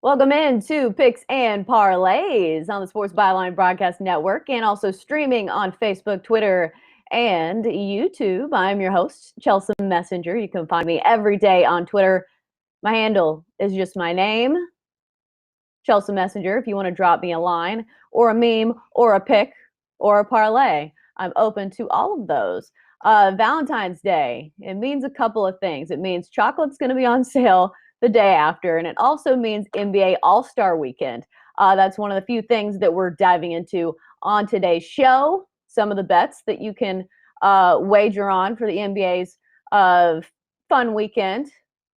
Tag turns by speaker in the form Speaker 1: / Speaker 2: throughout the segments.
Speaker 1: Welcome in to Picks and Parlays on the Sports Byline Broadcast Network and also streaming on Facebook, Twitter, and YouTube. I'm your host, Chelsea Messenger. You can find me every day on Twitter. My handle is just my name, Chelsea Messenger. If you want to drop me a line or a meme or a pick or a parlay, I'm open to all of those. Valentine's Day, it means a couple of things. It means chocolate's going to be on sale the day after, and it also means NBA All-Star Weekend. That's one of the few things that we're diving into on today's show. Some of the bets that you can wager on for the NBA's fun weekend,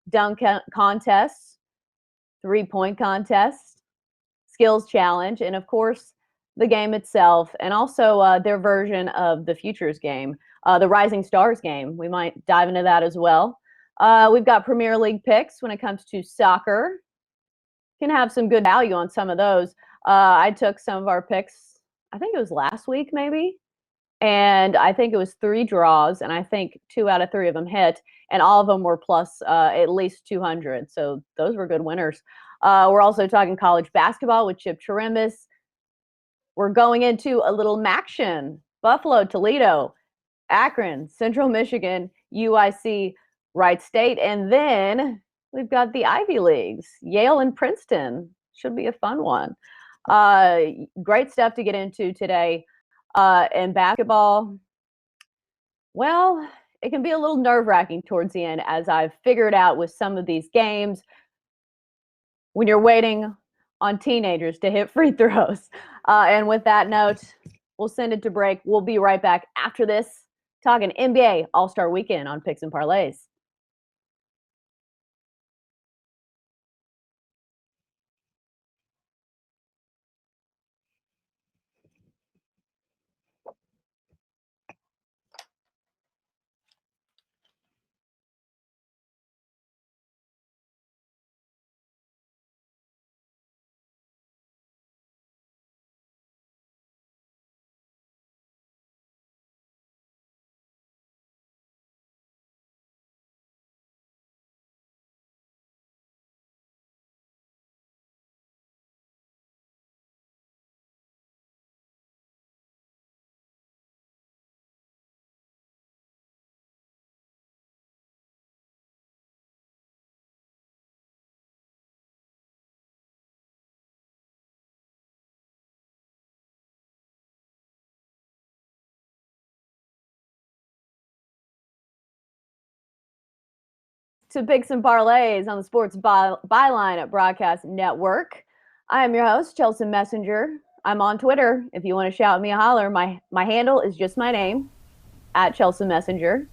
Speaker 1: dunk contests, three-point contests, skills challenge, and of course, the game itself, and also their version of the Futures game, the Rising Stars game. We might dive into that as well. We've got Premier League picks when it comes to soccer. Can have some good value on some of those. I took some of our picks, I think it was last week maybe, and I think it was 3 draws, and I think 2 out of 3 of them hit, and all of them were plus at least 200. So those were good winners. We're also talking college basketball with Chip Chirimbus. We're going into a little Maction, Buffalo, Toledo, Akron, Central Michigan, UIC, Wright State, and then we've got the Ivy Leagues, Yale and Princeton. Should be a fun one. Great stuff to get into today. And basketball, well, it can be a little nerve-wracking towards the end, as I've figured out with some of these games when you're waiting on teenagers to hit free throws. And with that note, we'll send it to break. We'll be right back after this, talking NBA All-Star Weekend on Picks and Parlays. To Picks and Parlays on the Sports Byline at Broadcast Network. I am your host, Chelsea Messenger. I'm on Twitter. If you want to shout me a holler, my handle is just my name, at Chelsea Messenger.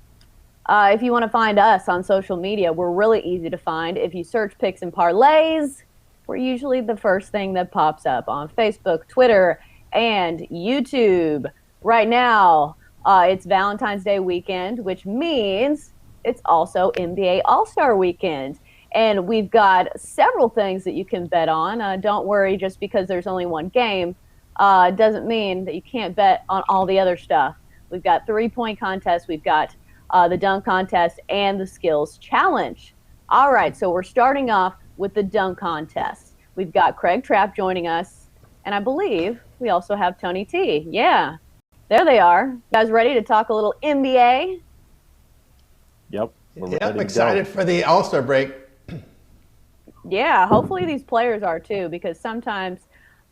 Speaker 1: If you want to find us on social media, we're really easy to find. If you search Picks and Parlays, we're usually the first thing that pops up on Facebook, Twitter, and YouTube. Right now, it's Valentine's Day weekend, which means it's also NBA All-Star Weekend. And we've got several things that you can bet on. Don't worry, just because there's only one game doesn't mean that you can't bet on all the other stuff. We've got three-point contests. We've got the dunk contest and the skills challenge. All right, so we're starting off with the dunk contest. We've got Craig Trapp joining us, and I believe we also have Tony T. Yeah, there they are. You guys ready to talk a little NBA?
Speaker 2: Yep.
Speaker 3: I'm excited for the All-Star break.
Speaker 1: Yeah, hopefully these players are too, because sometimes,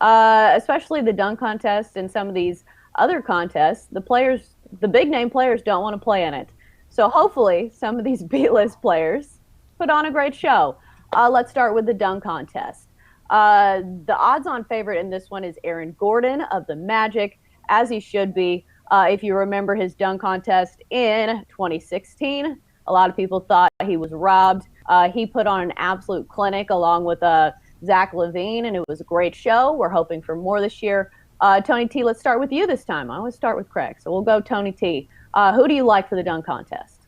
Speaker 1: especially the dunk contest and some of these other contests, the big name players don't want to play in it. So hopefully some of these B-list players put on a great show. Let's start with the dunk contest. The odds-on favorite in this one is Aaron Gordon of the Magic, as he should be. If you remember his dunk contest in 2016, a lot of people thought he was robbed. He put on an absolute clinic along with Zach LaVine, and it was a great show. We're hoping for more this year. Tony T, let's start with you this time. I always start with Craig, so we'll go Tony T. Who do you like for the dunk contest?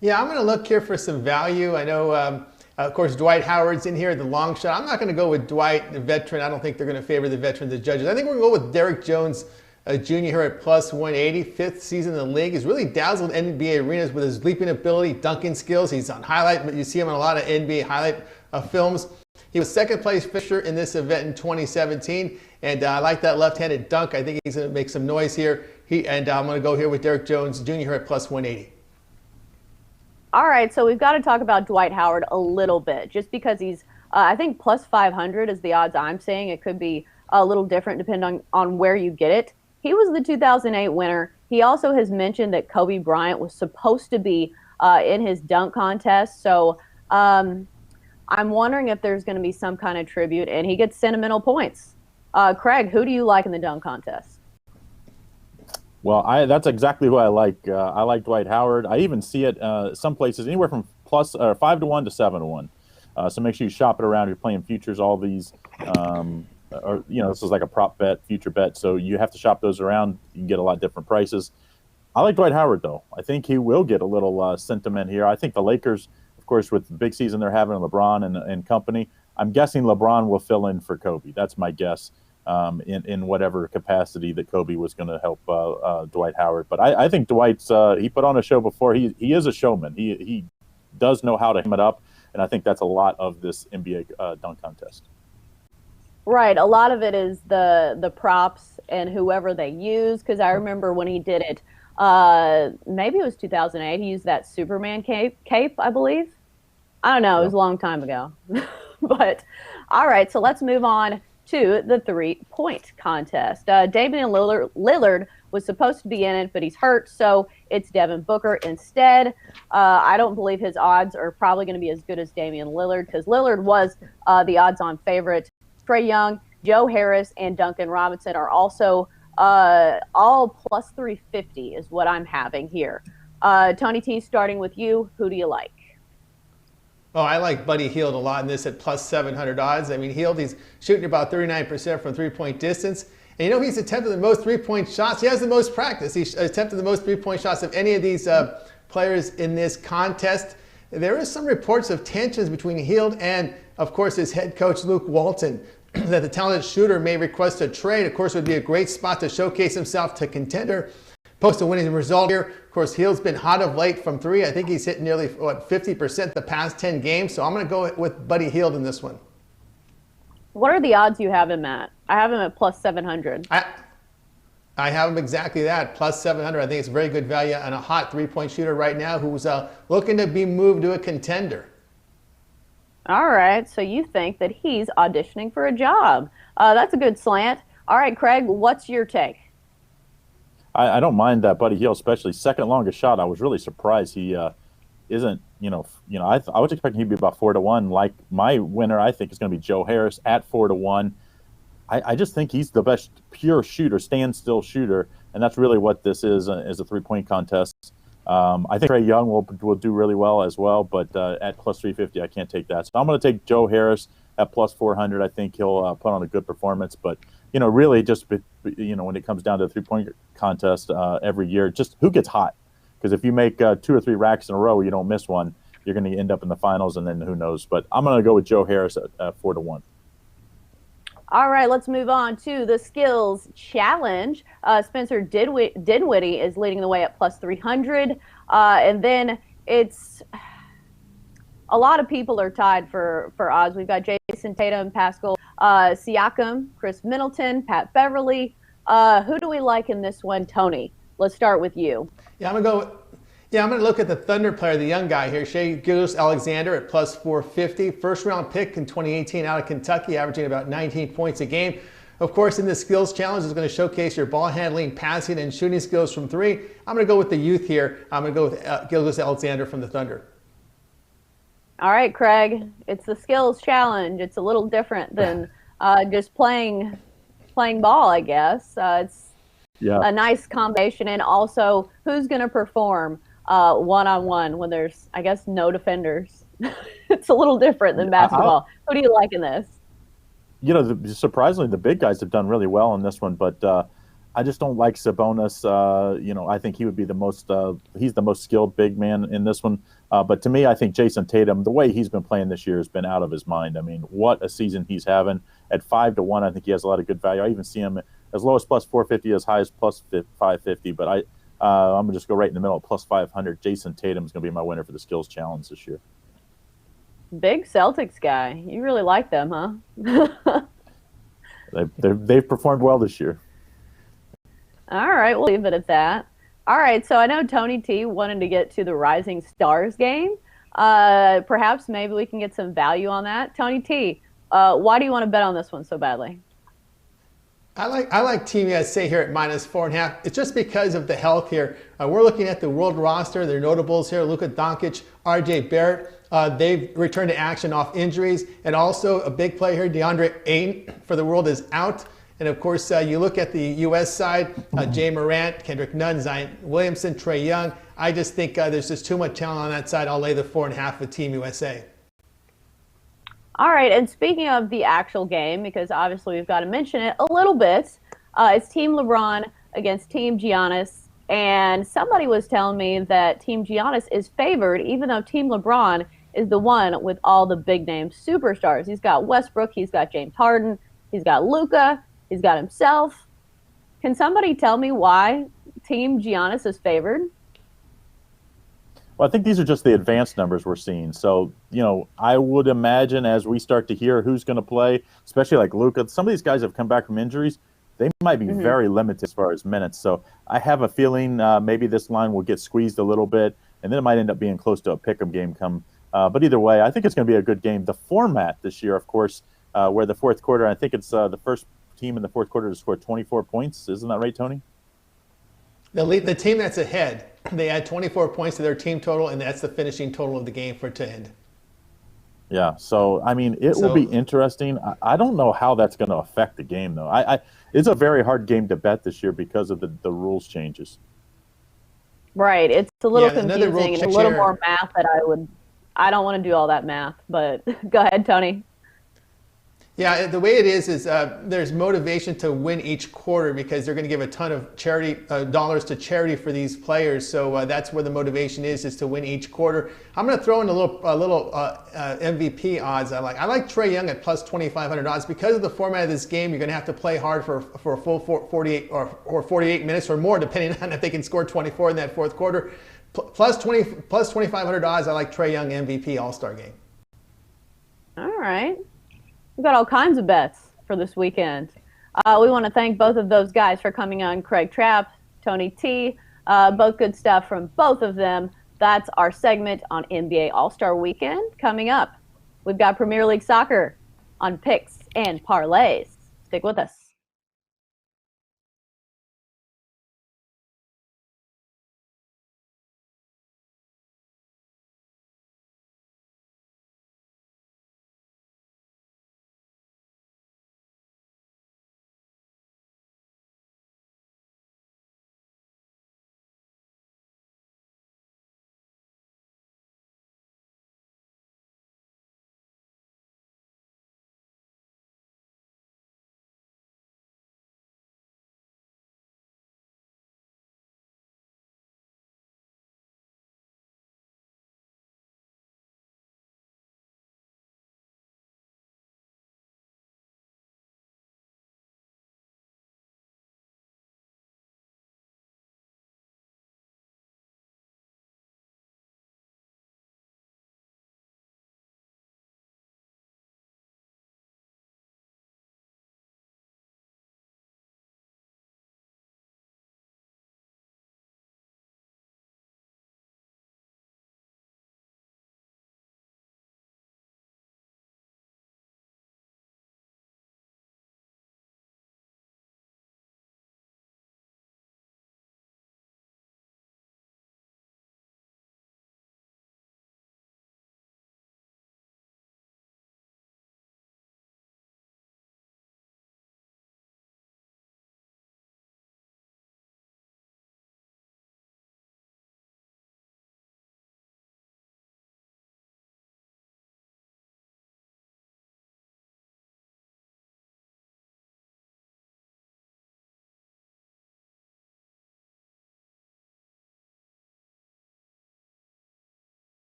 Speaker 3: Yeah, I'm going to look here for some value. I know, of course, Dwight Howard's in here, the long shot. I'm not going to go with Dwight, the veteran. I don't think they're going to favor the veteran, the judges. I think we're going to go with Derrick Jones Jr. here at plus 180, fifth season in the league. He's really dazzled NBA arenas with his leaping ability, dunking skills. He's on highlight, but you see him on a lot of NBA highlight films. He was second place finisher in this event in 2017, and I like that left-handed dunk. I think he's going to make some noise here. I'm going to go here with Derek Jones Jr. here at plus 180.
Speaker 1: All right, so we've got to talk about Dwight Howard a little bit, just because he's, I think, plus 500 is the odds I'm seeing. It could be a little different depending on where you get it. He was the 2008 winner. He also has mentioned that Kobe Bryant was supposed to be in his dunk contest. So I'm wondering if there's going to be some kind of tribute, and he gets sentimental points. Craig, who do you like in the dunk contest?
Speaker 2: Well, that's exactly who I like. I like Dwight Howard. I even see it some places anywhere from plus 5 to 1 to 7 to 1. So make sure you shop it around. You're playing futures, all these, or this is like a prop bet, future bet. So you have to shop those around. You can get a lot of different prices. I like Dwight Howard though. I think he will get a little sentiment here. I think the Lakers, of course, with the big season they're having, LeBron and company. I'm guessing LeBron will fill in for Kobe. That's my guess. In whatever capacity that Kobe was going to help Dwight Howard. But I think Dwight's he put on a show before. He is a showman. He does know how to ham it up, and I think that's a lot of this NBA dunk contest.
Speaker 1: Right. A lot of it is the props and whoever they use, because I remember when he did it, maybe it was 2008, he used that Superman cape, I believe. I don't know. It was a long time ago. But all right, so let's move on to the 3-point contest. Damian Lillard was supposed to be in it, but he's hurt, so it's Devin Booker instead. I don't believe his odds are probably going to be as good as Damian Lillard, because Lillard was the odds-on favorite. Trae Young, Joe Harris, and Duncan Robinson are also all plus 350 is what I'm having here. Tony T, starting with you, who do you like?
Speaker 3: Oh, I like Buddy Hield a lot in this at plus 700 odds. I mean, Hield, he's shooting about 39% from three-point distance. And he's attempted the most three-point shots. He has the most practice. He's attempted the most three-point shots of any of these players in this contest. There is some reports of tensions between Hield and, of course, his head coach, Luke Walton, that the talented shooter may request a trade. Of course, it would be a great spot to showcase himself to contender. Post a winning result here. Of course, Hield's been hot of late from three. I think he's hit nearly 50% the past 10 games. So I'm going to go with Buddy Hield in this one.
Speaker 1: What are the odds you have him at? I have him at plus 700.
Speaker 3: I have him exactly that, plus 700. I think it's a very good value on a hot three-point shooter right now who's looking to be moved to a contender.
Speaker 1: All right, so you think that he's auditioning for a job. That's a good slant. All right, Craig, what's your take?
Speaker 2: I don't mind that Buddy Hield, especially second longest shot. I was really surprised he isn't. I was expecting he'd be about 4 to 1. Like my winner, I think is going to be Joe Harris at 4 to 1. I just think he's the best pure shooter, standstill shooter, and that's really what this is a 3-point contest. I think Trae Young will do really well as well, but at plus 350, I can't take that. So I'm going to take Joe Harris at plus 400. I think he'll put on a good performance, but really just when it comes down to the 3-point contest every year, just who gets hot? Because if you make 2 or 3 racks in a row, you don't miss one, you're going to end up in the finals, and then who knows? But I'm going to go with Joe Harris at 4 to 1.
Speaker 1: All right, let's move on to the skills challenge. Spencer Dinwiddie is leading the way at plus 300. And then it's a lot of people are tied for odds. We've got Jason Tatum, Pascal Siakam, Chris Middleton, Pat Beverly. Who do we like in this one, Tony? Let's start with you.
Speaker 3: I'm going to look at the Thunder player, the young guy here, Shai Gilgeous-Alexander at plus 450. First round pick in 2018 out of Kentucky, averaging about 19 points a game. Of course, in the skills challenge, is going to showcase your ball handling, passing, and shooting skills from three. I'm going to go with the youth here. I'm going to go with Gilgeous-Alexander from the Thunder.
Speaker 1: All right, Craig. It's the skills challenge. It's a little different than just playing ball, I guess. It's a nice combination. And also, who's going to perform one-on-one when there's, I guess, no defenders? It's a little different than basketball. Who do you like in this?
Speaker 2: Surprisingly, the big guys have done really well in this one, but I just don't like Sabonis. I think he would be he's the most skilled big man in this one. But to me, I think Jason Tatum, the way he's been playing this year has been out of his mind. I mean, what a season he's having. At 5 to 1, I think he has a lot of good value. I even see him as low as plus 450, as high as plus 550. But I'm going to just go right in the middle, plus 500. Jason Tatum is going to be my winner for the skills challenge this year.
Speaker 1: Big Celtics guy. You really like them, huh?
Speaker 2: They've performed well this year.
Speaker 1: All right, we'll leave it at that. All right, so I know Tony T wanted to get to the Rising Stars game. Perhaps maybe we can get some value on that. Tony T, why do you want to bet on this one so badly?
Speaker 3: I like Team USA here at -4.5. It's just because of the health here. We're looking at the world roster. Their notables here: Luka Doncic, R.J. Barrett. They've returned to action off injuries, and also a big player here, DeAndre Ayton, for the world is out. And of course, you look at the U.S. side: Jay Morant, Kendrick Nunn, Zion Williamson, Trae Young. I just think there's just too much talent on that side. I'll lay the 4.5 with Team USA.
Speaker 1: All right, and speaking of the actual game, because obviously we've got to mention it a little bit, it's Team LeBron against Team Giannis, and somebody was telling me that Team Giannis is favored, even though Team LeBron is the one with all the big-name superstars. He's got Westbrook, he's got James Harden, he's got Luka, he's got himself. Can somebody tell me why Team Giannis is favored?
Speaker 2: Well, I think these are just the advanced numbers we're seeing. So, I would imagine as we start to hear who's going to play, especially like Luka, some of these guys have come back from injuries. They might be very limited as far as minutes. So I have a feeling maybe this line will get squeezed a little bit, and then it might end up being close to a pick-em game come. But either way, I think it's going to be a good game. The format this year, of course, where the fourth quarter, I think it's the first team in the fourth quarter to score 24 points. Isn't that right, Tony?
Speaker 3: The team that's ahead, they add 24 points to their team total, and that's the finishing total of the game for it to end.
Speaker 2: Yeah, so, I mean, it will be interesting. I don't know how that's going to affect the game, though. It's a very hard game to bet this year because of the rules changes.
Speaker 1: Right, it's a little confusing and a little
Speaker 3: here.
Speaker 1: more math that I don't want to do all that math, but go ahead, Tony.
Speaker 3: Yeah, the way it is there's motivation to win each quarter because they're going to give a ton of charity dollars to charity for these players. So that's where the motivation is to win each quarter. I'm going to throw in a little MVP odds. I like Trae Young at plus 2,500 odds because of the format of this game. You're going to have to play hard for a full 48 or 48 minutes or more, depending on if they can score 24 in that fourth quarter. Plus 2,500 odds. I like Trae Young MVP All-Star game.
Speaker 1: All right. We've got all kinds of bets for this weekend. We want to thank both of those guys for coming on. Craig Trapp, Tony T, both good stuff from both of them. That's our segment on NBA All-Star Weekend coming up. We've got Premier League Soccer on picks and parlays. Stick with us.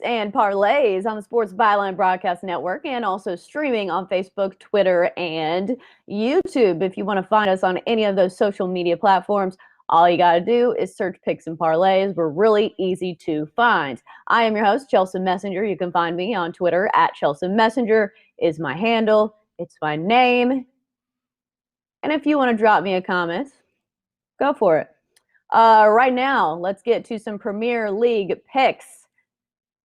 Speaker 1: picks and parlays on the Sports Byline Broadcast Network and also streaming on Facebook, Twitter, and YouTube. If you want to find us on any of those social media platforms, all you got to do is search Picks and Parlays. We're really easy to find. I am your host, Chelsea Messenger. You can find me on Twitter at Chelsea Messenger is my handle. It's my name. And if you want to drop me a comment, go for it. Right now, let's get to some Premier League picks.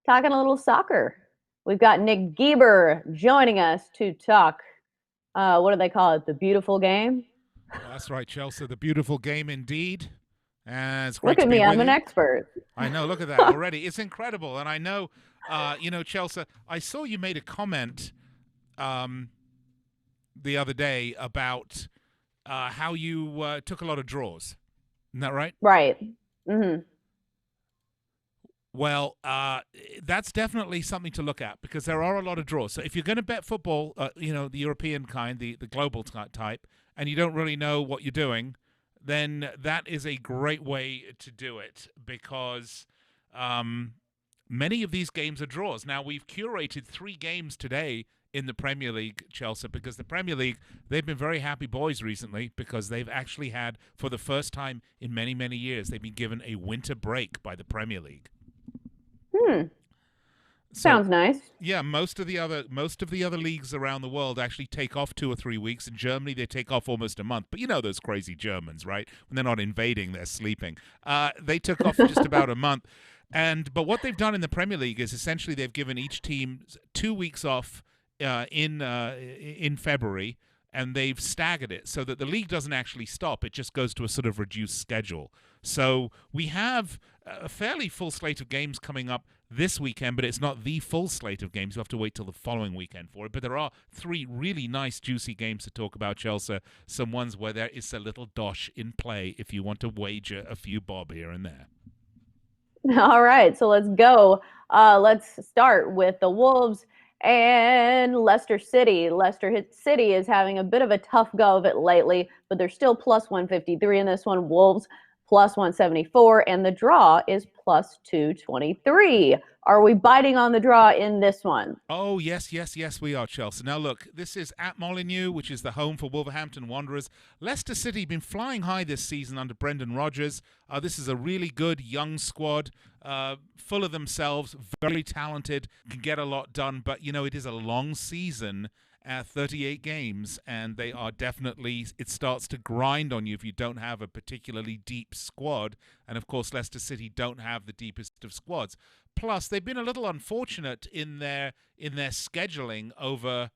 Speaker 1: Talking a little soccer. We've got Nick Geber joining us to talk, what do they call it, the beautiful game?
Speaker 4: Well, that's right, Chelsea, the beautiful game indeed. It's great
Speaker 1: Look at me, I'm an expert.
Speaker 4: I know, look at that already. It's incredible. And I know, Chelsea, I saw you made a comment the other day about how you took a lot of draws. Isn't that right?
Speaker 1: Right. Mm-hmm.
Speaker 4: Well, that's definitely something to look at because there are a lot of draws. So if you're going to bet football, the European kind, the global type, and you don't really know what you're doing, then that is a great way to do it because many of these games are draws. Now, we've curated 3 games today in the Premier League, Chelsea, because the Premier League, they've been very happy boys recently because they've actually had, for the first time in many, many years, they've been given a winter break by the Premier League.
Speaker 1: Sounds nice.
Speaker 4: Yeah, most of the other leagues around the world actually take off 2 or 3 weeks. In Germany, they take off almost a month. But you know those crazy Germans, right? When they're not invading, they're sleeping. They took off just about a month. But what they've done in the Premier League is essentially they've given each team 2 weeks off in February, and they've staggered it so that the league doesn't actually stop. It just goes to a sort of reduced schedule. So we have a fairly full slate of games coming up this weekend, but it's not the full slate of games. You have to wait till the following weekend for it. But there are 3 really nice, juicy games to talk about, Chelsea. Some ones where there is a little dosh in play if you want to wager a few bob here and there.
Speaker 1: All right, so let's go. Let's start with the Wolves and Leicester City. Leicester City is having a bit of a tough go of it lately, but they're still plus 153 in this one. Wolves plus 174, and the draw is plus 223. Are we biting on the draw in this one?
Speaker 4: Oh, yes, we are, Chelsea. Now, look, this is at Molineux, which is the home for Wolverhampton Wanderers. Leicester City been flying high this season under Brendan Rodgers. This is a really good young squad, full of themselves, very talented, can get a lot done. But, it is a long season, 38 games, and they are definitely, it starts to grind on you if you don't have a particularly deep squad. And, of course, Leicester City don't have the deepest of squads. Plus, they've been a little unfortunate in their scheduling over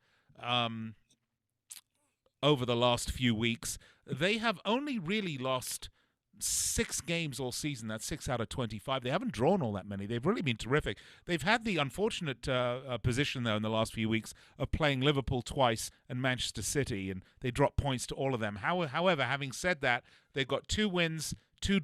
Speaker 4: the last few weeks. They have only really lost 6 games all season. That's 6 out of 25. They haven't drawn all that many. They've really been terrific. They've had the unfortunate position, though, in the last few weeks of playing Liverpool twice and Manchester City, and they dropped points to all of them. However, having said that, they've got 2 wins, 2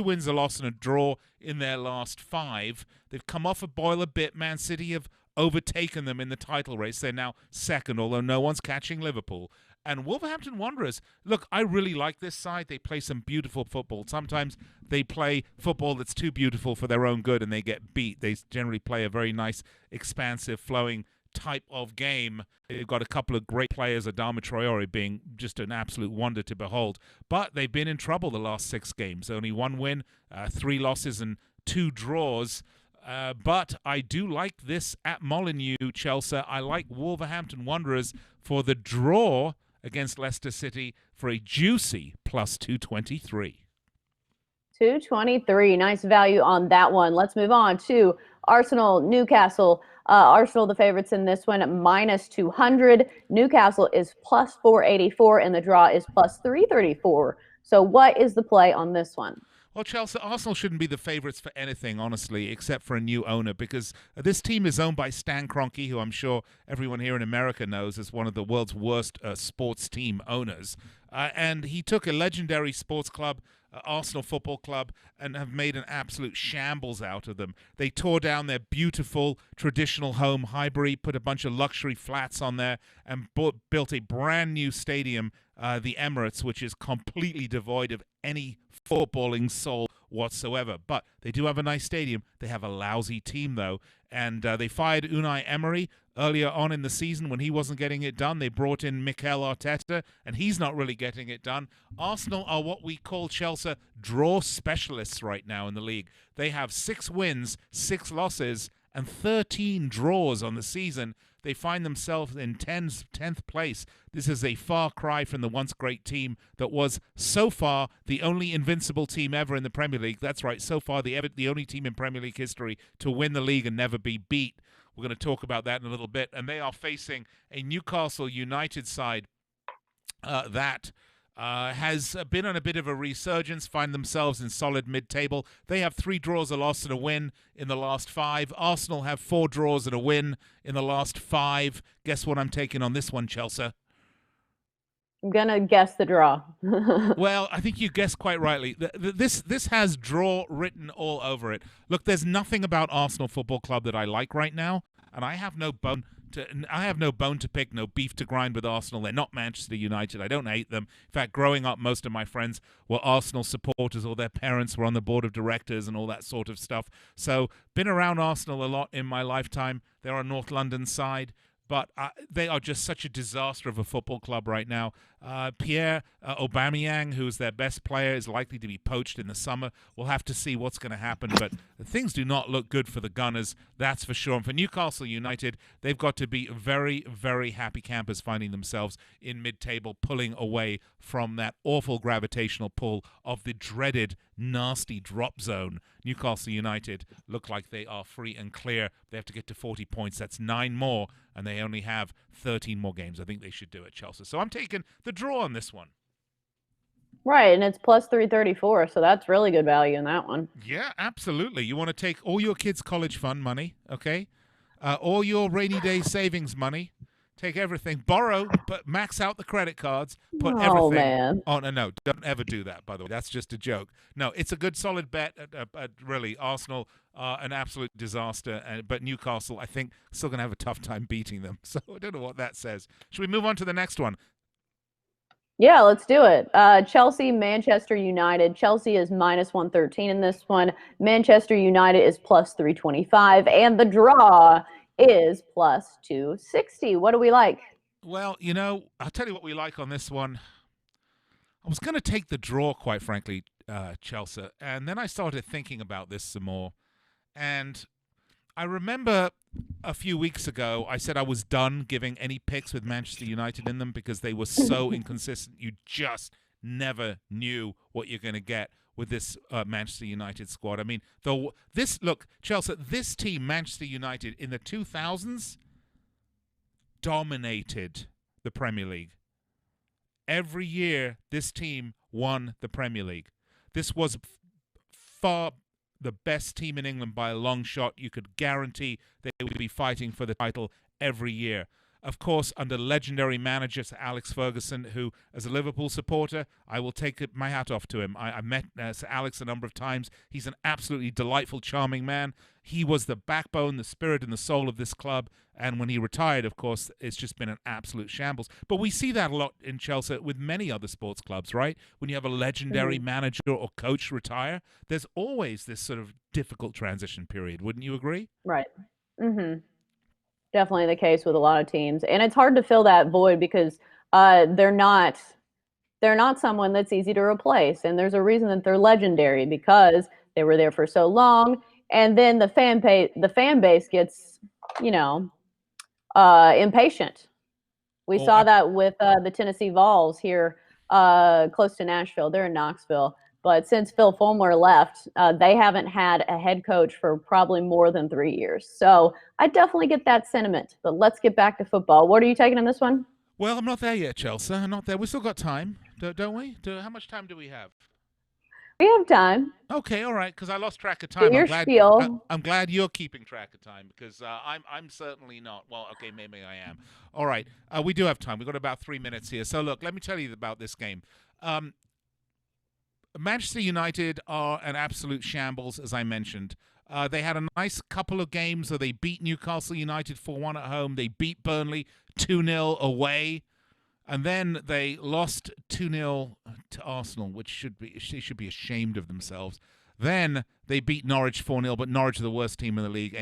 Speaker 4: wins, a loss, and a draw in their last 5. They've come off a boiler bit. Man City have overtaken them in the title race. They're now second, although no one's catching Liverpool. And Wolverhampton Wanderers, look, I really like this side. They play some beautiful football. Sometimes they play football that's too beautiful for their own good and they get beat. They generally play a very nice, expansive, flowing type of game. They've got a couple of great players, Adama Traore being just an absolute wonder to behold. But they've been in trouble the last 6 games. Only 1 win, 3 losses, and 2 draws. But I do like this at Molineux, Chelsea. I like Wolverhampton Wanderers for the draw against Leicester City for a juicy plus 223.
Speaker 1: 223. Nice value on that one. Let's move on to Arsenal, Newcastle. Arsenal, the favorites in this one, minus 200. Newcastle is plus 484, and the draw is plus 334. So what is the play on this one?
Speaker 4: Well, Chelsea, Arsenal shouldn't be the favourites for anything, honestly, except for a new owner, because this team is owned by Stan Kroenke, who I'm sure everyone here in America knows is one of the world's worst sports team owners. And he took a legendary sports club, Arsenal Football Club, and have made an absolute shambles out of them. They tore down their beautiful traditional home, Highbury, put a bunch of luxury flats on there, and built a brand new stadium, the Emirates, which is completely devoid of any footballing soul whatsoever. But they do have a nice stadium. They have a lousy team, though, and they fired Unai Emery earlier on in the season when he wasn't getting it done. They brought in Mikel Arteta, and he's not really getting it done. Arsenal are what we call, Chelsea, draw specialists right now in the league. They have 6 wins, 6 losses, and 13 draws on the season. They find themselves in 10th place. This is a far cry from the once great team that was so far the only invincible team ever in the Premier League. That's right, so far the only team in Premier League history to win the league and never be beat. We're going to talk about that in a little bit. And they are facing a Newcastle United side that has been on a bit of a resurgence, find themselves in solid mid-table. They have 3 draws, a loss, and a win in the last 5. Arsenal have 4 draws and a win in the last 5. Guess what I'm taking on this one, Chelsea?
Speaker 1: I'm going to guess the draw.
Speaker 4: Well, I think you guessed quite rightly. This has draw written all over it. Look, there's nothing about Arsenal Football Club that I like right now, and I have no bone to pick, no beef to grind with Arsenal. They're not Manchester United. I don't hate them. In fact, growing up, most of my friends were Arsenal supporters, or their parents were on the board of directors and all that sort of stuff. So, been around Arsenal a lot in my lifetime. They're on North London side. But they are just such a disaster of a football club right now. Pierre Aubameyang, who's their best player, is likely to be poached in the summer. We'll have to see what's going to happen. But things do not look good for the Gunners, that's for sure. And for Newcastle United, they've got to be very, very happy campers finding themselves in mid-table, pulling away from that awful gravitational pull of the dreaded, nasty drop zone. Newcastle United look like they are free and clear. They have to get to 40 points. That's 9 more, and they only have 13 more games. I think they should do it, Chelsea. So I'm taking the draw on this one.
Speaker 1: Right, and it's plus 334, so that's really good value in that one.
Speaker 4: Yeah, absolutely. You want to take all your kids' college fund money, okay? All your rainy day savings money. Take everything, borrow, but max out the credit cards, put everything
Speaker 1: man.
Speaker 4: on. No, don't ever do that, by the way. That's just a joke. No, it's a good, solid bet. Really, Arsenal, an absolute disaster. But Newcastle, I think, still going to have a tough time beating them. So I don't know what that says. Should we move on to the next one?
Speaker 1: Yeah, let's do it. Chelsea, Manchester United. Chelsea is minus 113 in this one. Manchester United is plus 325. And the draw is plus 260. What do we like?
Speaker 4: Well, I'll tell you what we like on this one. I was going to take the draw, quite frankly, Chelsea, and then I started thinking about this some more. And I remember a few weeks ago, I said I was done giving any picks with Manchester United in them because they were so inconsistent. You just never knew what you're going to get with this Manchester United squad. I mean, look, Chelsea, this team, Manchester United, in the 2000s, dominated the Premier League. Every year, this team won the Premier League. This was far the best team in England by a long shot. You could guarantee they would be fighting for the title every year. Of course, under legendary manager Sir Alex Ferguson, who, as a Liverpool supporter, I will take my hat off to him. I met Sir Alex a number of times. He's an absolutely delightful, charming man. He was the backbone, the spirit, and the soul of this club. And when he retired, of course, it's just been an absolute shambles. But we see that a lot in Chelsea with many other sports clubs, right? When you have a legendary manager or coach retire, there's always this sort of difficult transition period. Wouldn't you agree?
Speaker 1: Right. Mm-hmm. Definitely the case with a lot of teams. And it's hard to fill that void because they're not someone that's easy to replace. And there's a reason that they're legendary because they were there for so long. And then the fan base gets, impatient. We saw that with the Tennessee Vols here close to Nashville. They're in Knoxville. But since Phil Fulmer left, they haven't had a head coach for probably more than 3 years. So I definitely get that sentiment. But let's get back to football. What are you taking in this one?
Speaker 4: Well, I'm not there yet, Chelsea. I'm not there. We still got time, don't we? How much time do we have?
Speaker 1: We have time.
Speaker 4: Okay, all right, because I lost track of time.
Speaker 1: Do your spiel.
Speaker 4: I'm glad you're keeping track of time because I'm certainly not. Well, okay, maybe I am. All right, we do have time. We've got about 3 minutes here. So look, let me tell you about this game. Manchester United are an absolute shambles, as I mentioned. They had a nice couple of games where they beat Newcastle United 4-1 at home. They beat Burnley 2-0 away. And then they lost 2-0 to Arsenal, which they should be ashamed of themselves. Then they beat Norwich 4-0, but Norwich are the worst team in the league.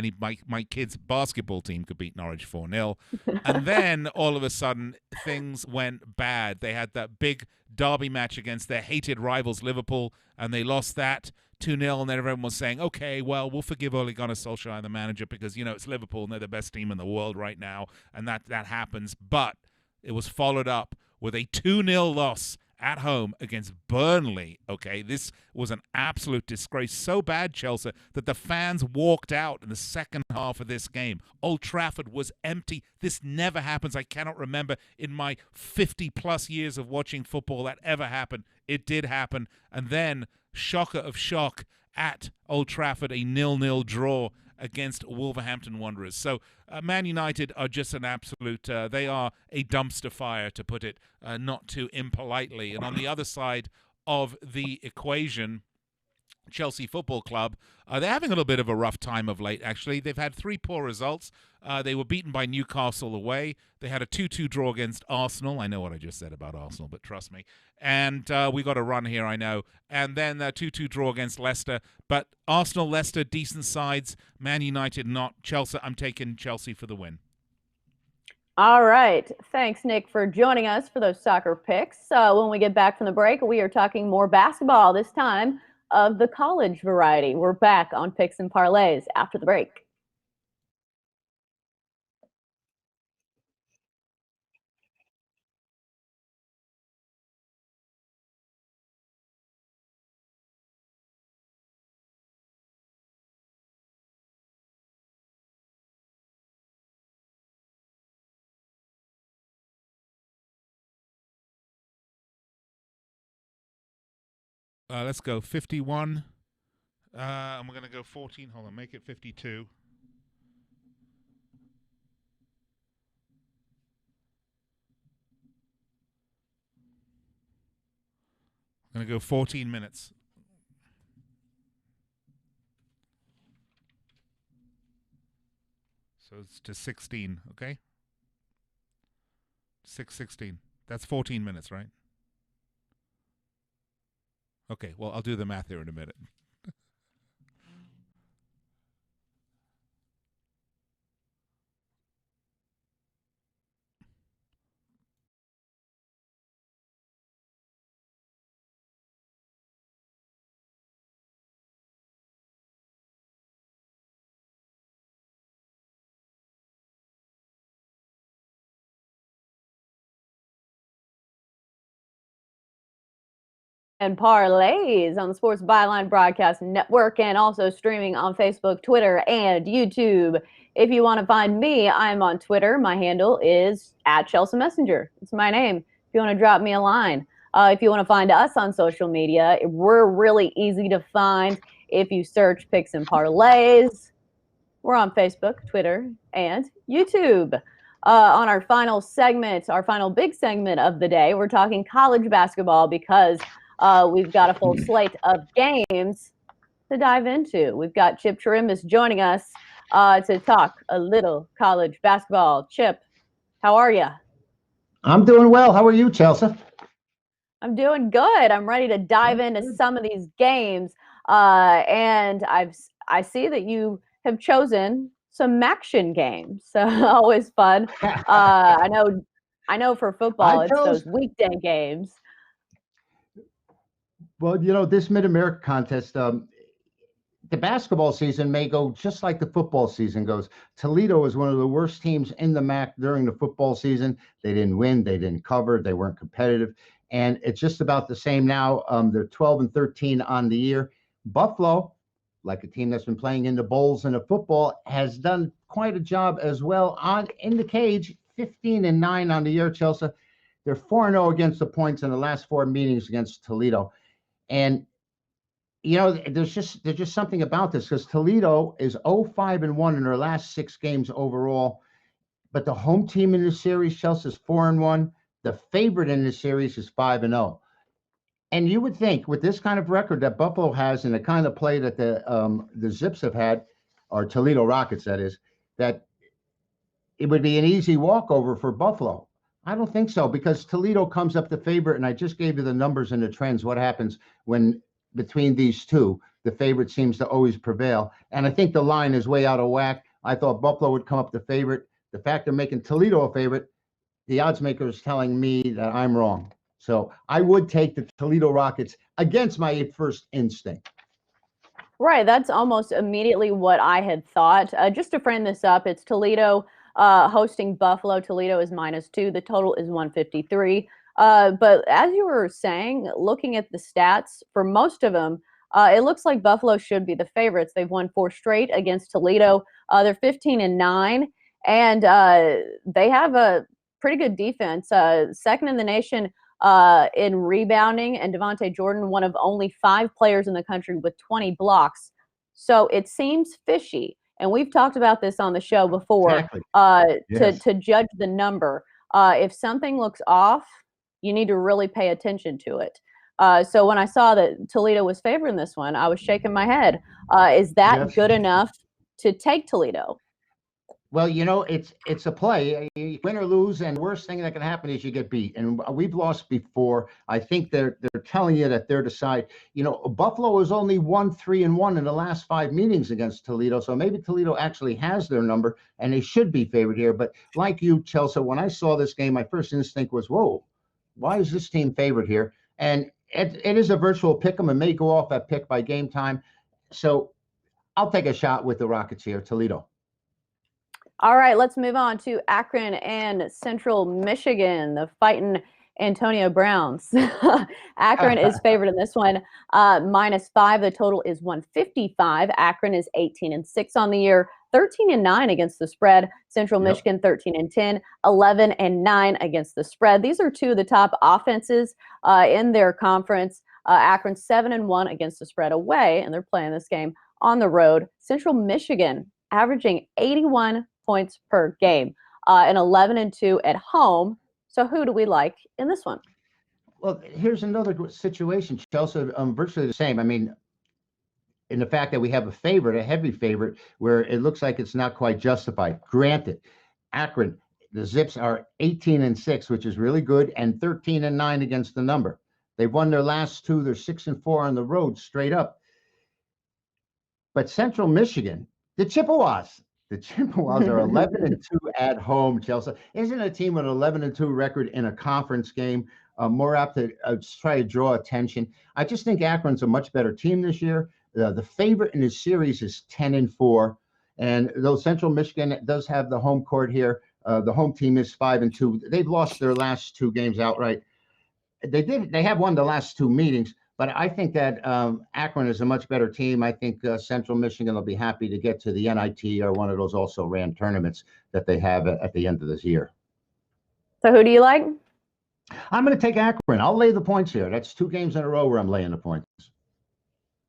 Speaker 4: My kids' basketball team could beat Norwich 4-0. And then all of a sudden, things went bad. They had that big derby match against their hated rivals, Liverpool, and they lost that 2-0. And then everyone was saying, okay, well, we'll forgive Ole Gunnar Solskjaer, the manager, because, it's Liverpool and they're the best team in the world right now. And that happens. But it was followed up with a 2-0 loss at home against Burnley. Okay, this was an absolute disgrace. So bad, Chelsea, that the fans walked out in the second half of this game. Old Trafford was empty. This never happens. I cannot remember in my 50-plus years of watching football that ever happened. It did happen. And then, shocker of shock, at Old Trafford, a 0-0 draw against Wolverhampton Wanderers. So Man United are just an absolute, they are a dumpster fire, to put it not too impolitely. And on the other side of the equation, Chelsea Football Club, they're having a little bit of a rough time of late, actually. They've had 3 poor results. They were beaten by Newcastle away. They had a 2-2 draw against Arsenal. I know what I just said about Arsenal, but trust me. And we got a run here, I know. And then a 2-2 draw against Leicester. But Arsenal, Leicester, decent sides. Man United, not. Chelsea, I'm taking Chelsea for the win.
Speaker 1: All right. Thanks, Nick, for joining us for those soccer picks. When we get back from the break, we are talking more basketball, this time of the college variety. We're back on Picks and Parlays after the break.
Speaker 4: Let's go 51. And we're going to go 14. Hold on, make it 52. I'm going to go 14 minutes. So it's to 16, okay? 6:16. That's 14 minutes, right? Okay, well, I'll do the math here in a minute.
Speaker 1: And Parlays on the Sports Byline Broadcast Network, and also streaming on Facebook, Twitter, and YouTube. If you want to find me, I'm on Twitter. My handle is @ChelseaMessenger. It's my name. If you want to drop me a line. If you want to find us on social media, we're really easy to find. If you search Picks and Parlays, we're on Facebook, Twitter, and YouTube. On our final segment, our final big segment of the day, we're talking college basketball because we've got a full slate of games to dive into. We've got Chip Chirimbus joining us to talk a little college basketball. Chip, how are you?
Speaker 5: I'm doing well. How are you, Chelsea?
Speaker 1: I'm doing good. I'm ready to dive into some of these games. And I see that you have chosen some action games. So always fun. I know for football, it's those weekday games.
Speaker 5: Well, this Mid-America contest, the basketball season may go just like the football season goes. Toledo is one of the worst teams in the MAC during the football season. They didn't win. They didn't cover. They weren't competitive. And it's just about the same now. They're 12-13 on the year. Buffalo, like a team that's been playing in the bowls and the football, has done quite a job as well in the cage, 15-9 on the year, Chelsea. They're 4-0 against the points in the last 4 meetings against Toledo. And there's just something about this because Toledo is 0-5-1 in their last 6 games overall, but the home team in the series, Chelsea, is 4-1. The favorite in the series is 5-0. And you would think with this kind of record that Buffalo has and the kind of play that the Zips have had, or Toledo Rockets, that is, that it would be an easy walkover for Buffalo. I don't think so because Toledo comes up the favorite, and I just gave you the numbers and the trends. What happens when between these two, the favorite seems to always prevail. And I think the line is way out of whack. I thought Buffalo would come up the favorite. The fact they're making Toledo a favorite, the odds maker is telling me that I'm wrong. So I would take the Toledo Rockets against my first instinct.
Speaker 1: Right. That's almost immediately what I had thought. Just to frame this up, it's Toledo hosting Buffalo. Toledo is -2. The total is 153. But as you were saying, looking at the stats for most of them, it looks like Buffalo should be the favorites. They've won 4 straight against Toledo. They're 15-9, and they have a pretty good defense. Second in the nation in rebounding, and Devontae Jordan, one of only 5 players in the country with 20 blocks. So it seems fishy. And we've talked about this on the show before.
Speaker 5: Exactly. Yes.
Speaker 1: To judge the number. If something looks off, you need to really pay attention to it. So when I saw that Toledo was favoring this one, I was shaking my head. Is that good enough to take Toledo?
Speaker 5: Well, it's a play. You win or lose, and worst thing that can happen is you get beat. And we've lost before. I think they're telling you that they're the side. Buffalo is only 1-3-1 in the last 5 meetings against Toledo, so maybe Toledo actually has their number, and they should be favored here. But like you, Chelsea, when I saw this game, my first instinct was, whoa, why is this team favored here? And it is a virtual pick 'em and may go off at pick by game time. So I'll take a shot with the Rockets here, Toledo.
Speaker 1: All right, let's move on to Akron and Central Michigan, the fighting Antonio Browns. Akron is favored in this one, -5. The total is 155. Akron is 18-6 on the year, 13-9 against the spread. Central Michigan 13-10, 11-9 against the spread. These are 2 of the top offenses in their conference. Akron 7-1 against the spread away, and they're playing this game on the road. Central Michigan averaging 81 points per game, and 11-2 at home. So who do we like in this one?
Speaker 5: Well, here's another situation, Chelsea. Virtually the same. I mean, in the fact that we have a heavy favorite, where it looks like it's not quite justified. Granted, Akron, the Zips are 18-6, which is really good, and 13-9 against the number. They've won their last 2. They're 6-4 on the road straight up. But Central Michigan, the Chippewas are 11-2 at home, Chelsea. Isn't a team with an 11-2 record in a conference game more apt to try to draw attention? I just think Akron's a much better team this year. The favorite in this series is 10-4. And though Central Michigan does have the home court here, the home team is 5-2. They've lost their last 2 games outright. They have won the last 2 meetings. But I think that Akron is a much better team. I think Central Michigan will be happy to get to the NIT or one of those also ran tournaments that they have at the end of this year.
Speaker 1: So who do you like?
Speaker 5: I'm going to take Akron. I'll lay the points here. That's 2 games in a row where I'm laying the points.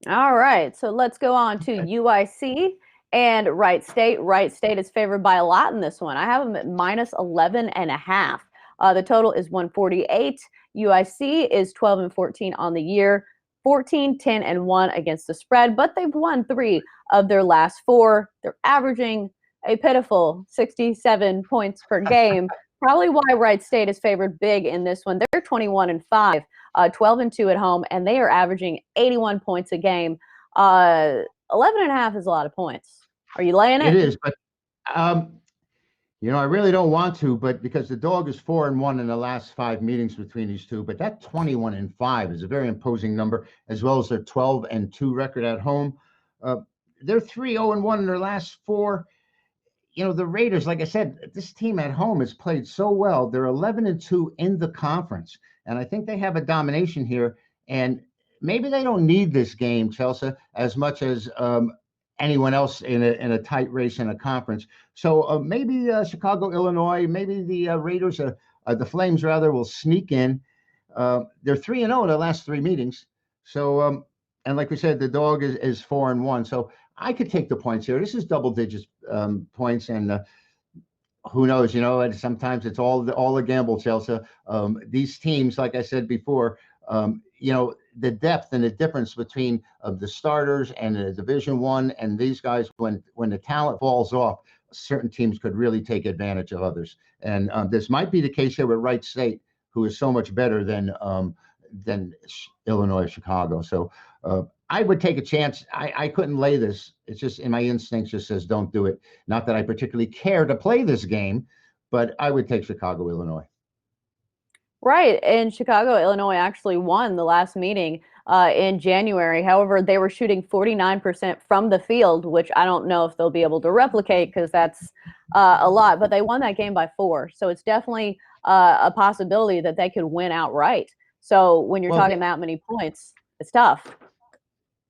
Speaker 1: All right. So let's go on to UIC and Wright State. Wright State is favored by a lot in this one. I have them at -11.5. The total is 148. UIC is 12-14 on the year, 14-10-1 against the spread, but they've won 3 of their last 4. They're averaging a pitiful 67 points per game. Probably why Wright State is favored big in this one. They're 21-5, 12-2 at home, and they are averaging 81 points a game. 11.5 is a lot of points. Are you laying it?
Speaker 5: It is, but I really don't want to, but because the dog is 4-1 in the last 5 meetings between these 2, but that 21-5 is a very imposing number, as well as their 12-2 record at home. They're 3-0-1 in their last 4. The Raiders, like I said, this team at home has played so well. They're 11-2 in the conference, and I think they have a domination here. And maybe they don't need this game, Chelsea, as much as anyone else in a tight race in a conference. So maybe Chicago, Illinois, maybe the Raiders, the Flames rather, will sneak in. They're 3-0 in the last 3 meetings. So And like we said, the dog is 4-1. So I could take the points here. This is double digits points, and who knows? And sometimes it's all the gamble, Chelsea. These teams, like I said before, the depth and the difference between the starters and the Division I and these guys, when the talent falls off, certain teams could really take advantage of others. And this might be the case here with Wright State, who is so much better than Illinois, Chicago. So I would take a chance. I couldn't lay this. It's just in my instincts just says don't do it. Not that I particularly care to play this game, but I would take Chicago, Illinois.
Speaker 1: Right. And Chicago, Illinois actually won the last meeting in January. However, they were shooting 49% from the field, which I don't know if they'll be able to replicate because that's a lot. But they won that game by 4. So it's definitely a possibility that they could win outright. So when you're talking that many points, it's tough.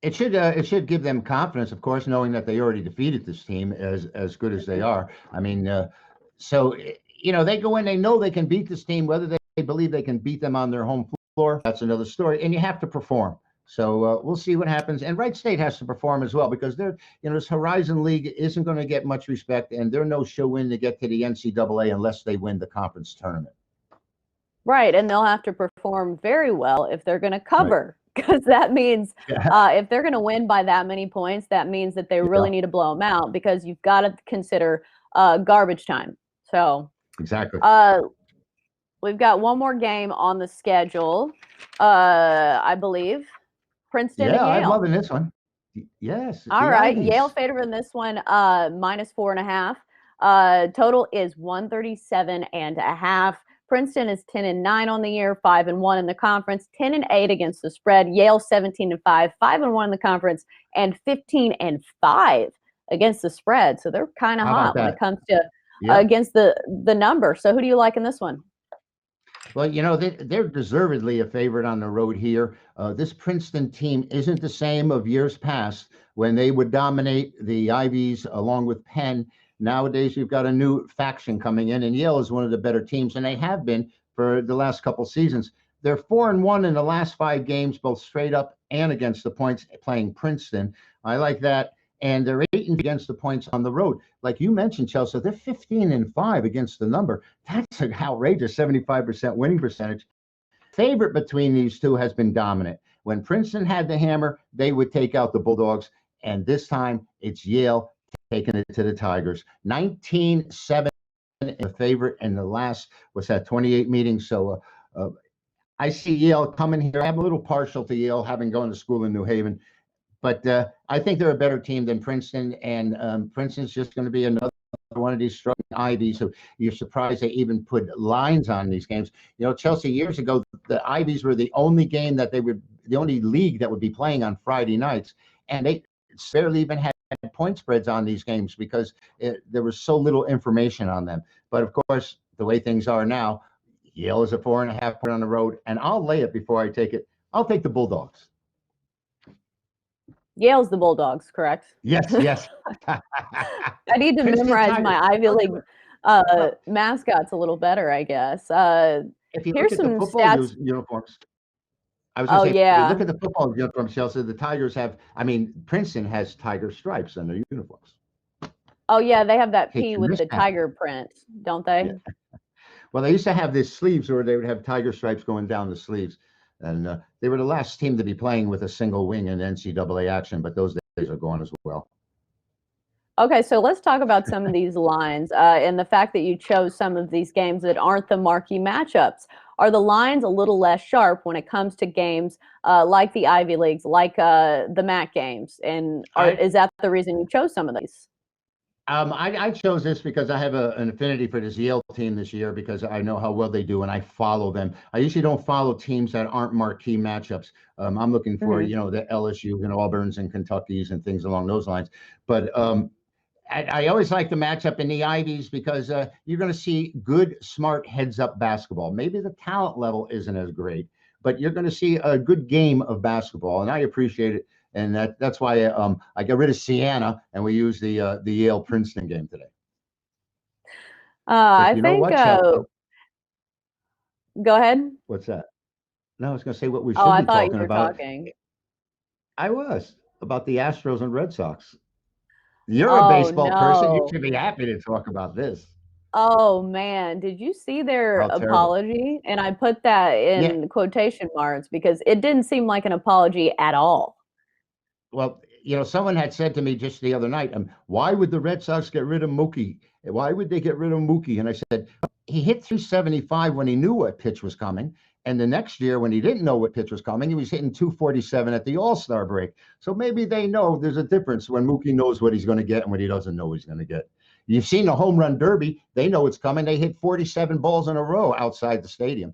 Speaker 1: It
Speaker 5: should give them confidence, of course, knowing that they already defeated this team as good as they are. I mean, so they go in, they know they can beat this team, whether they believe they can beat them on their home floor. That's another story, and you have to perform. So we'll see what happens. And Wright State has to perform as well because this Horizon League isn't going to get much respect, and they're no show-in to get to the NCAA unless they win the conference tournament.
Speaker 1: Right, and they'll have to perform very well if they're going to cover. Because that means if they're going to win by that many points, that means that they really need to blow them out because you've got to consider garbage time. So
Speaker 5: exactly.
Speaker 1: We've got one more game on the schedule, I believe. Princeton and Yale.
Speaker 5: I'm loving this one. Yes.
Speaker 1: All right. Yale favored in this one, -4.5. Total is 137.5. Princeton is 10-9 on the year, 5-1 in the conference, 10-8 against the spread. Yale 17-5, 5-1 in the conference, and 15-5 against the spread. So they're kind of hot when it comes to against the number. So who do you like in this one?
Speaker 5: Well, they're deservedly a favorite on the road here. This Princeton team isn't the same of years past when they would dominate the Ivies along with Penn. Nowadays, you've got a new faction coming in, and Yale is one of the better teams, and they have been for the last couple seasons. They're 4-1 in the last 5 games, both straight up and against the points, playing Princeton. I like that. And they're 8 against the points on the road. Like you mentioned, Chelsea, they're 15-5 against the number. That's an outrageous 75% winning percentage. Favorite between these two has been dominant. When Princeton had the hammer, they would take out the Bulldogs. And this time, it's Yale taking it to the Tigers. 19-7 a favorite in the last, 28 meetings. So I see Yale coming here. I'm a little partial to Yale, having gone to school in New Haven. But I think they're a better team than Princeton, and Princeton's just going to be another one of these struggling Ivies. So you're surprised they even put lines on these games. Chelsea, years ago, the Ivies were the only league that would be playing on Friday nights, and they barely even had point spreads on these games because there was so little information on them. But of course, the way things are now, Yale is a 4.5 point on the road, and I'll lay it before I take it. I'll take the Bulldogs.
Speaker 1: Yale's the Bulldogs, correct?
Speaker 5: Yes.
Speaker 1: I need to memorize my Ivy League mascots a little better, I guess.
Speaker 5: If you look at the football uniforms, I was going to say, if you look at the football uniforms, Chelsea, the Tigers Princeton has tiger stripes on their uniforms.
Speaker 1: Oh, yeah, they have that P with the tiger print, don't they?
Speaker 5: Yeah. Well, they used to have these sleeves where they would have tiger stripes going down the sleeves. And they were the last team to be playing with a single wing in NCAA action, but those days are gone as well.
Speaker 1: Okay, so let's talk about some of these lines and the fact that you chose some of these games that aren't the marquee matchups. Are the lines a little less sharp when it comes to games like the Ivy Leagues, like the MAC games? And is that the reason you chose some of these?
Speaker 5: I chose this because I have an affinity for this Yale team this year because I know how well they do and I follow them. I usually don't follow teams that aren't marquee matchups. I'm looking for, the LSU and Auburns and Kentuckys and things along those lines. But I always like the matchup in the Ivies because you're going to see good, smart heads-up basketball. Maybe the talent level isn't as great, but you're going to see a good game of basketball, and I appreciate it. And that's why I got rid of Siena and we used the Yale Princeton game today.
Speaker 1: I think. Go ahead.
Speaker 5: What's that? No, I was going to say what we should be talking about. I was about the Astros and Red Sox. You're a
Speaker 1: Oh
Speaker 5: baseball person. You
Speaker 1: no.
Speaker 5: should be happy to talk about this.
Speaker 1: Oh man, did you see their
Speaker 5: How terrible.
Speaker 1: apology? And I put that
Speaker 5: Yeah.
Speaker 1: in quotation marks because it didn't seem like an apology at all.
Speaker 5: Well, someone had said to me just the other night, why would the Red Sox get rid of Mookie? Why would they get rid of Mookie? And I said, he hit 375 when he knew what pitch was coming. And the next year, when he didn't know what pitch was coming, he was hitting 247 at the All-Star break. So maybe they know there's a difference when Mookie knows what he's going to get and when he doesn't know he's going to get. You've seen the home run derby. They know it's coming. They hit 47 balls in a row outside the stadium.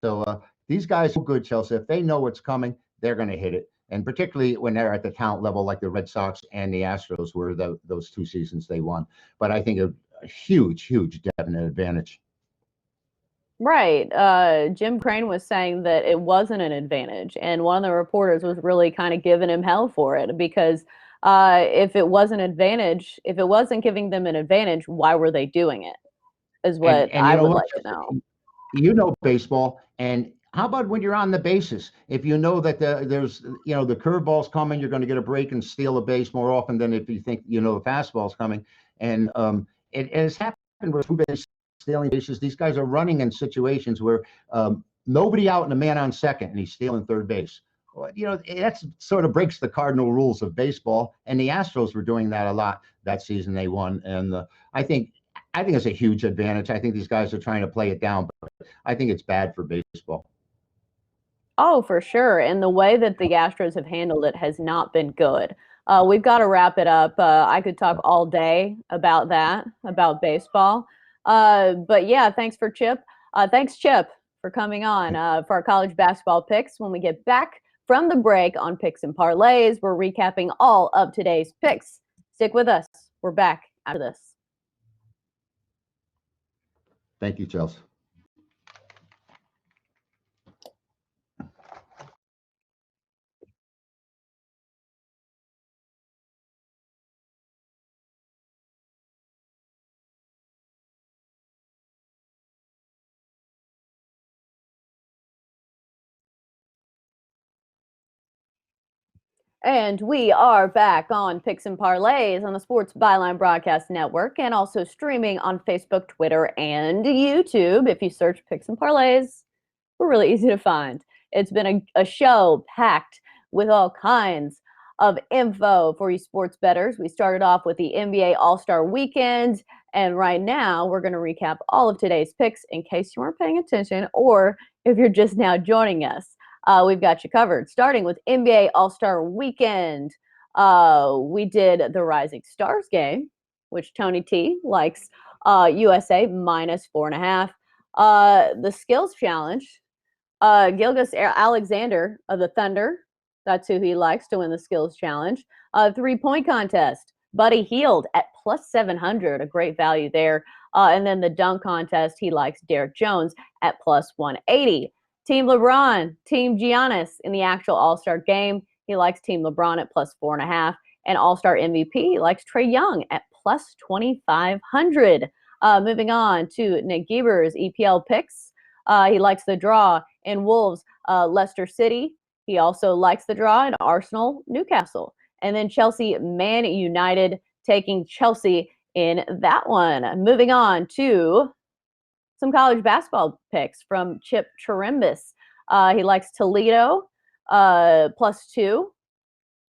Speaker 5: So these guys are good, Chelsea. If they know what's coming, they're going to hit it. And particularly when they're at the talent level like the Red Sox and the Astros were those 2 seasons they won. But I think a huge, huge definite advantage.
Speaker 1: Right. Jim Crane was saying that it wasn't an advantage. And one of the reporters was really kind of giving him hell for it because if it was an advantage, if it wasn't giving them an advantage, why were they doing it? Is what
Speaker 5: And
Speaker 1: I
Speaker 5: you know
Speaker 1: would
Speaker 5: what?
Speaker 1: like to know.
Speaker 5: You know baseball, and how about when you're on the bases? If you know that there's the curveball's coming, you're going to get a break and steal a base more often than if you think the fastball's coming. And it has happened with 2 base stealing bases. These guys are running in situations where nobody out and a man on second, and he's stealing third base. Well, that sort of breaks the cardinal rules of baseball. And the Astros were doing that a lot that season they won. And I think it's a huge advantage. I think these guys are trying to play it down, but I think it's bad for baseball.
Speaker 1: Oh, for sure. And the way that the Astros have handled it has not been good. We've got to wrap it up. I could talk all day about that, about baseball. But yeah, thanks for Chip. Thanks, Chip, for coming on for our college basketball picks. When we get back from the break on Picks and Parlays, we're recapping all of today's picks. Stick with us. We're back after this.
Speaker 5: Thank you, Chelsea.
Speaker 1: And we are back on Picks and Parlays on the Sports Byline Broadcast Network and also streaming on Facebook, Twitter, and YouTube. If you search Picks and Parlays, we're really easy to find. It's been a show packed with all kinds of info for you sports bettors. We started off with the NBA All-Star Weekend, and right now we're going to recap all of today's picks in case you weren't paying attention or if you're just now joining us. We've got you covered, starting with NBA All-Star Weekend. We did the Rising Stars game, which Tony T likes USA -4.5. The Skills Challenge, Gilgeous Alexander of the Thunder, that's who he likes to win the Skills Challenge. 3-point contest, Buddy Hield at +700, a great value there. And then the dunk contest, he likes Derek Jones at +180. Team LeBron, Team Giannis in the actual All-Star game. He likes Team LeBron at +4.5. And All-Star MVP, he likes Trae Young at +2,500. Moving on to Nick Geber's EPL picks. He likes the draw in Wolves, Leicester City. He also likes the draw in Arsenal, Newcastle. And then Chelsea, Man United, taking Chelsea in that one. Moving on to some college basketball picks from Chip Chirimbus. He likes Toledo +2.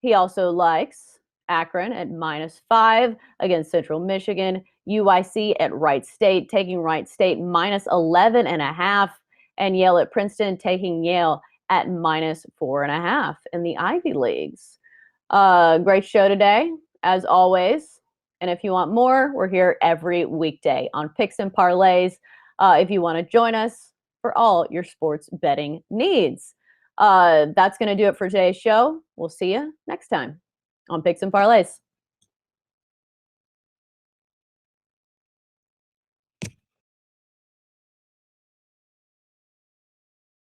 Speaker 1: He also likes Akron at -5 against Central Michigan. UIC at Wright State, taking Wright State -11.5. And Yale at Princeton, taking Yale at -4.5 in the Ivy Leagues. Great show today, as always. And if you want more, we're here every weekday on Picks and Parlays. If you want to join us for all your sports betting needs. That's going to do it for today's show. We'll see you next time on Picks and Parlays.